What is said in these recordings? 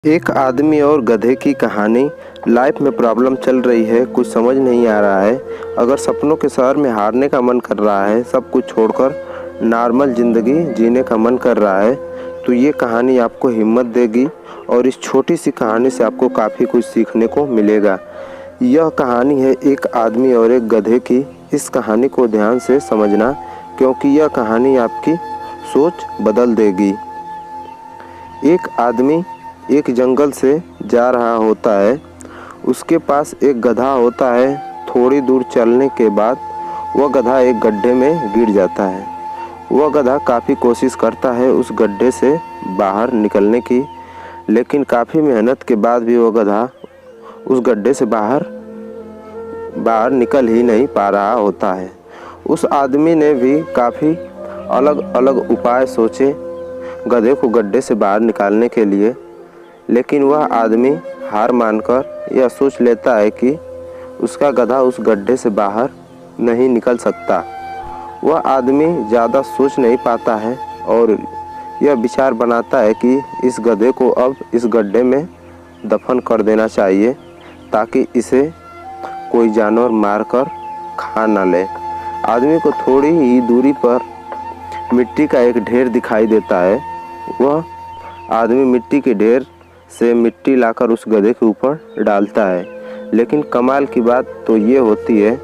एक आदमी और गधे की कहानी। लाइफ में प्रॉब्लम चल रही है, कुछ समझ नहीं आ रहा है। अगर सपनों के शहर में हारने का मन कर रहा है, सब कुछ छोड़कर नॉर्मल ज़िंदगी जीने का मन कर रहा है, तो ये कहानी आपको हिम्मत देगी और इस छोटी सी कहानी से आपको काफ़ी कुछ सीखने को मिलेगा। यह कहानी है एक आदमी और एक गधे की। इस कहानी को ध्यान से समझना, क्योंकि यह कहानी आपकी सोच बदल देगी। एक आदमी एक जंगल से जा रहा होता है। उसके पास एक गधा होता है। थोड़ी दूर चलने के बाद वह गधा एक गड्ढे में गिर जाता है। वह गधा काफ़ी कोशिश करता है उस गड्ढे से बाहर निकलने की, लेकिन काफ़ी मेहनत के बाद भी वह गधा उस गड्ढे से बाहर निकल ही नहीं पा रहा होता है। उस आदमी ने भी काफ़ी अलग अलग उपाय सोचे गधे को गड्ढे से बाहर निकालने के लिए, लेकिन वह आदमी हार मानकर यह सोच लेता है कि उसका गधा उस गड्ढे से बाहर नहीं निकल सकता। वह आदमी ज़्यादा सोच नहीं पाता है और यह विचार बनाता है कि इस गधे को अब इस गड्ढे में दफन कर देना चाहिए, ताकि इसे कोई जानवर मारकर खा न ले। आदमी को थोड़ी ही दूरी पर मिट्टी का एक ढेर दिखाई देता है। वह आदमी मिट्टी के ढेर से मिट्टी लाकर उस गधे के ऊपर डालता है, लेकिन कमाल की बात तो ये होती है,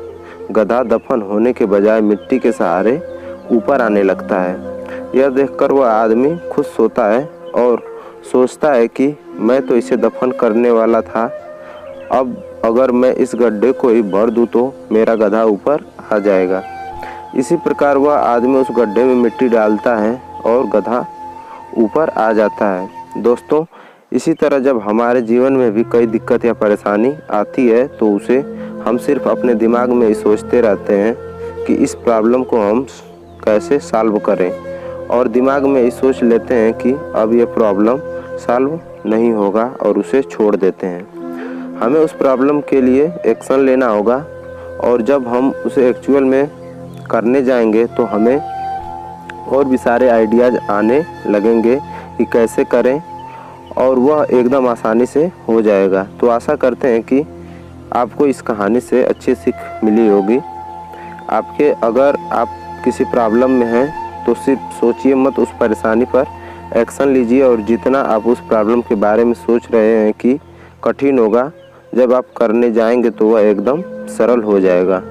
गधा दफन होने के बजाय मिट्टी के सहारे ऊपर आने लगता है। यह देखकर वह आदमी खुश होता है और सोचता है कि मैं तो इसे दफन करने वाला था, अब अगर मैं इस गड्ढे को ही भर दूँ तो मेरा गधा ऊपर आ जाएगा। इसी प्रकार वह आदमी उस गड्ढे में मिट्टी डालता है और गधा ऊपर आ जाता है। दोस्तों, इसी तरह जब हमारे जीवन में भी कई दिक्कत या परेशानी आती है, तो उसे हम सिर्फ अपने दिमाग में ही सोचते रहते हैं कि इस प्रॉब्लम को हम कैसे सॉल्व करें, और दिमाग में ही सोच लेते हैं कि अब ये प्रॉब्लम सॉल्व नहीं होगा और उसे छोड़ देते हैं। हमें उस प्रॉब्लम के लिए एक्शन लेना होगा, और जब हम उसे एक्चुअल में करने जाएंगे तो हमें और भी सारे आइडियाज़ आने लगेंगे कि कैसे करें, और वह एकदम आसानी से हो जाएगा। तो आशा करते हैं कि आपको इस कहानी से अच्छी सीख मिली होगी। अगर आप किसी प्रॉब्लम में हैं तो सिर्फ सोचिए मत, उस परेशानी पर एक्शन लीजिए, और जितना आप उस प्रॉब्लम के बारे में सोच रहे हैं कि कठिन होगा, जब आप करने जाएंगे तो वह एकदम सरल हो जाएगा।